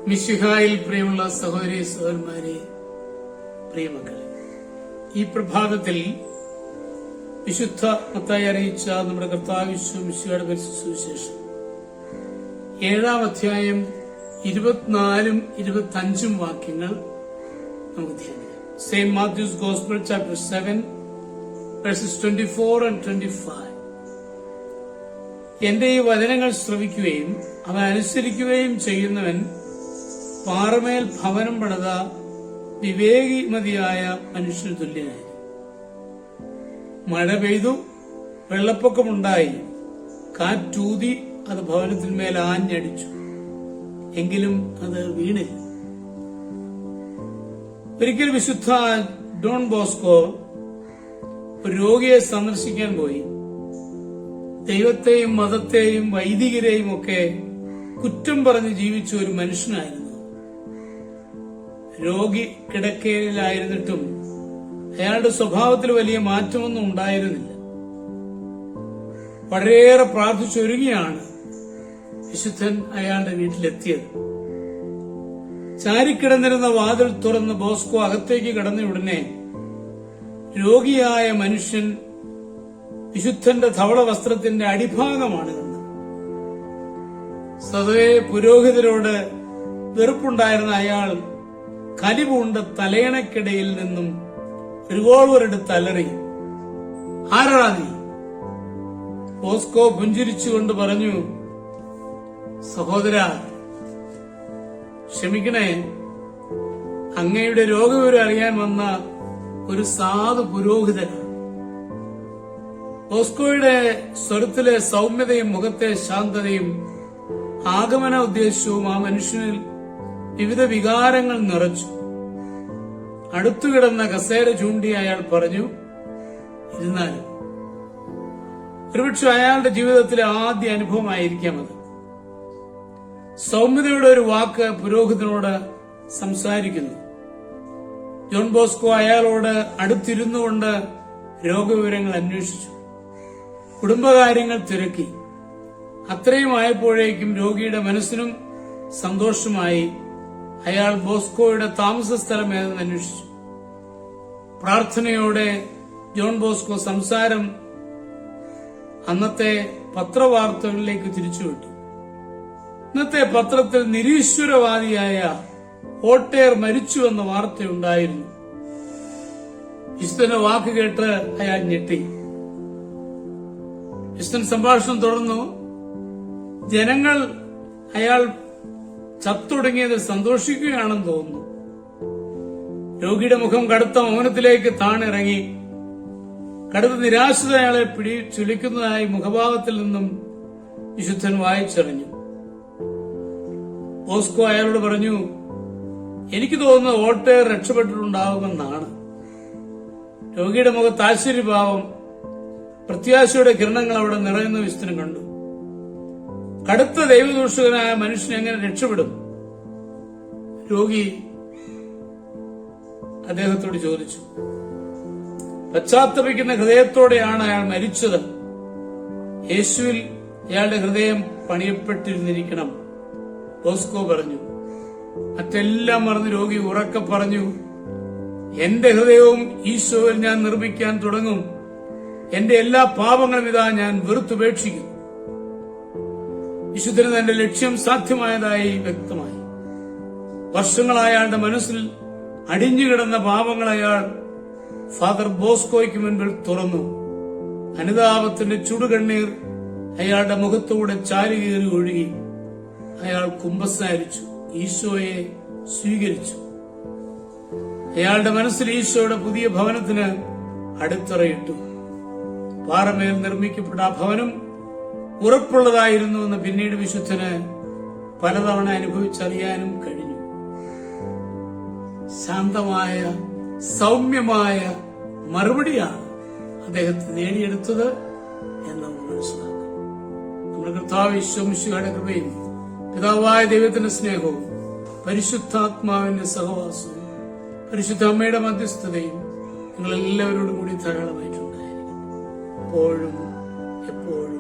മിശിഹായിൽ പ്രിയമുള്ള സഹോദരി സഹോദരന്മാരെ, പ്രിയമക്കളെ, ഈ പ്രഭാതത്തിൽ വിശുദ്ധ മത്തായി അറിയിച്ച നമ്മുടെ കർത്താവ് മിശിഹായുടെ പരിശുദ്ധ സുവിശേഷം 7-ാം അധ്യായം 24-ഉം 25-ഉം വാക്യങ്ങൾ നമുക്ക് ധ്യാനിക്കാം. Saint Matthew's gospel chapter 7 verses 24 and 25. എന്റെ ഈ വചനങ്ങൾ ശ്രവിക്കുകയും അവ അനുസരിക്കുകയും ചെയ്യുന്നവൻ പാറമേൽ ഭവനം പണിത വിവേകിമതിയായ മനുഷ്യന് തുല്യനായി. മഴ പെയ്തു, വെള്ളപ്പൊക്കമുണ്ടായി, കാറ്റൂതി അത് ഭവനത്തിന്മേൽ ആഞ്ഞടിച്ചു, എങ്കിലും അത് വീണില്ല. ഒരിക്കൽ വിശുദ്ധ ഡോൺ ബോസ്കോ ഒരു രോഗിയെ സന്ദർശിക്കാൻ പോയി. ദൈവത്തെയും മതത്തെയും വൈദികരെയും ഒക്കെ കുറ്റം പറഞ്ഞ് ജീവിച്ച ഒരു മനുഷ്യനായിരുന്നു. രോഗി കിടക്കയിലായിരുന്നിട്ടും അയാളുടെ സ്വഭാവത്തിൽ വലിയ മാറ്റമൊന്നും ഉണ്ടായിരുന്നില്ല. വളരെയേറെ പ്രാർത്ഥിച്ചൊരുങ്ങിയാണ് വിശുദ്ധൻ അയാളുടെ വീട്ടിലെത്തിയത്. ചാരിക്കിടന്നിരുന്ന വാതിൽ തുറന്ന് ബോസ്കോ അകത്തേക്ക് കടന്ന ഉടനെ രോഗിയായ മനുഷ്യൻ വിശുദ്ധന്റെ ധവള വസ്ത്രത്തിന്റെ അടിഭാഗമാണ് കണ്ടത്. സ്വതവേ പുരോഹിതരോട് വെറുപ്പുണ്ടായിരുന്ന അയാൾ കലിപൂണ്ട തലയണക്കിടയിൽ നിന്നും റിവോൾവർ എടുത്ത് അലറി, "ആരാ നീ?" ബോസ്കോ പുഞ്ചിരിച്ചുകൊണ്ട് പറഞ്ഞു, "സഹോദര, ക്ഷമിക്കണേ, അങ്ങയുടെ രോഗവിവരം അറിയാൻ വന്ന ഒരു സാധു പുരോഹിതനാണ്." ബോസ്കോയുടെ സ്വരത്തിലെ സൗമ്യതയും മുഖത്തെ ശാന്തതയും ആഗമന ഉദ്ദേശ്യവും ആ മനുഷ്യനിൽ വിവിധ വികാരങ്ങൾ നിറച്ചു. അടുത്തുകിടന്ന കസേര ചൂണ്ടി അയാൾ പറഞ്ഞു, "ഇരുന്നാലും." ഒരുപക്ഷെ അയാളുടെ ജീവിതത്തിലെ ആദ്യ അനുഭവമായിരിക്കാം അത്. സൗമ്യതയുടെ ഒരു വാക്ക് പുരോഹിതനോട് സംസാരിക്കുന്നു. ജോൺ ബോസ്കോ അയാളോട് അടുത്തിരുന്നുകൊണ്ട് രോഗവിവരങ്ങൾ അന്വേഷിച്ചു, കുടുംബകാര്യങ്ങൾ തിരക്കി. അത്രയും ആയപ്പോഴേക്കും രോഗിയുടെ മനസ്സിനും സന്തോഷമായി. അയാൾ ബോസ്കോയുടെ താമസ സ്ഥലം ഏതെന്ന് അന്വേഷിച്ചു. പ്രാർത്ഥനയോടെ ജോൺ ബോസ്കോ സംസാരം അന്നത്തെ പത്രവാർത്തകളിലേക്ക് തിരിച്ചുവിട്ടു. ഇന്നത്തെ പത്രത്തിൽ നിരീശ്വരവാദിയായ വോൾട്ടയർ മരിച്ചുവെന്ന വാർത്തയുണ്ടായിരുന്നു. വിശുദ്ധന്റെ വാക്ക് കേട്ട് അയാൾ ഞെട്ടി. വിശുദ്ധൻ സംഭാഷണം തുടർന്നു. ജനങ്ങൾ അയാൾ ചത്തൊടുങ്ങിയതിൽ സന്തോഷിക്കുകയാണെന്ന് തോന്നുന്നു. രോഗിയുടെ മുഖം കടുത്ത മൗനത്തിലേക്ക് താണിറങ്ങി. കടുത്ത നിരാശത അയാളെ ചുലിക്കുന്നതായി മുഖഭാവത്തിൽ നിന്നും വിശുദ്ധൻ വായിച്ചറിഞ്ഞു. ബോസ്കോ അയാളോട് പറഞ്ഞു, "എനിക്ക് തോന്നുന്നത് വോൾട്ടയർ രക്ഷപ്പെട്ടിട്ടുണ്ടാവുമെന്നാണ്." രോഗിയുടെ മുഖത്ത് ആശ്ചര്യഭാവം, പ്രത്യാശയുടെ കിരണങ്ങൾ അവിടെ നിറയുന്ന വിശുദ്ധൻ കണ്ടു. കടുത്ത ദൈവദൂഷകനായ മനുഷ്യൻ എങ്ങനെ രക്ഷപ്പെടും? രോഗി അദ്ദേഹത്തോട് ചോദിച്ചു. പശ്ചാത്തപിക്കുന്ന ഹൃദയത്തോടെയാണ് അയാൾ മരിച്ചത്. യേശുവിൽ അയാളുടെ ഹൃദയം പണിയപ്പെട്ടിരുന്നിരിക്കണം, ബോസ്കോ പറഞ്ഞു. മറ്റെല്ലാം മറന്ന് രോഗി ഉറക്കെ പറഞ്ഞു, "എന്റെ ഹൃദയവും ഈശോയിൽ ഞാൻ നിർമ്മിക്കാൻ തുടങ്ങും. എന്റെ എല്ലാ പാപങ്ങളും ഇതാ ഞാൻ വെറുത്തുപേക്ഷിക്കും." വിശുദ്ധന് തന്റെ ലക്ഷ്യം സാധ്യമായതായി വ്യക്തമായി. വർഷങ്ങളായ അയാളുടെ മനസ്സിൽ അടിഞ്ഞുകിടന്ന പാപങ്ങൾ അയാൾ ഫാദർ ബോസ്കോയ്ക്ക് മുൻപിൽ തുറന്നു. അനുതാപത്തിന്റെ ചുടുകണ്ണീർ അയാളുടെ മുഖത്തൂടെ ചാലുകീറി ഒഴുകി. അയാൾ കുമ്പസാരിച്ചു, ഈശോയെ സ്വീകരിച്ചു. അയാളുടെ മനസ്സിൽ ഈശോയുടെ പുതിയ ഭവനത്തിന് അടിത്തറയിട്ടു. പാറമേൽ നിർമ്മിക്കപ്പെട്ട ആ ഭവനം ഉറപ്പുള്ളതായിരുന്നു എന്ന് പിന്നീട് വിശുദ്ധന് പലതവണ അനുഭവിച്ചറിയാനും കഴിഞ്ഞു. ശാന്തമായ സൗമ്യമായ മറുപടിയാണ് അദ്ദേഹത്തെ നേടിയെടുത്തത് എന്ന് നമ്മൾ മനസ്സിലാക്കാം. നമ്മുടെ കർത്താവ് ഈശോ മിശിഹായുടെ കൃപയും പിതാവായ ദൈവത്തിന്റെ സ്നേഹവും പരിശുദ്ധാത്മാവിന്റെ സഹവാസവും പരിശുദ്ധ അമ്മയുടെ മധ്യസ്ഥതയും നിങ്ങളെല്ലാവരോടും കൂടി ധാരാളമായിട്ടുണ്ടായിരിക്കും, എപ്പോഴും എപ്പോഴും.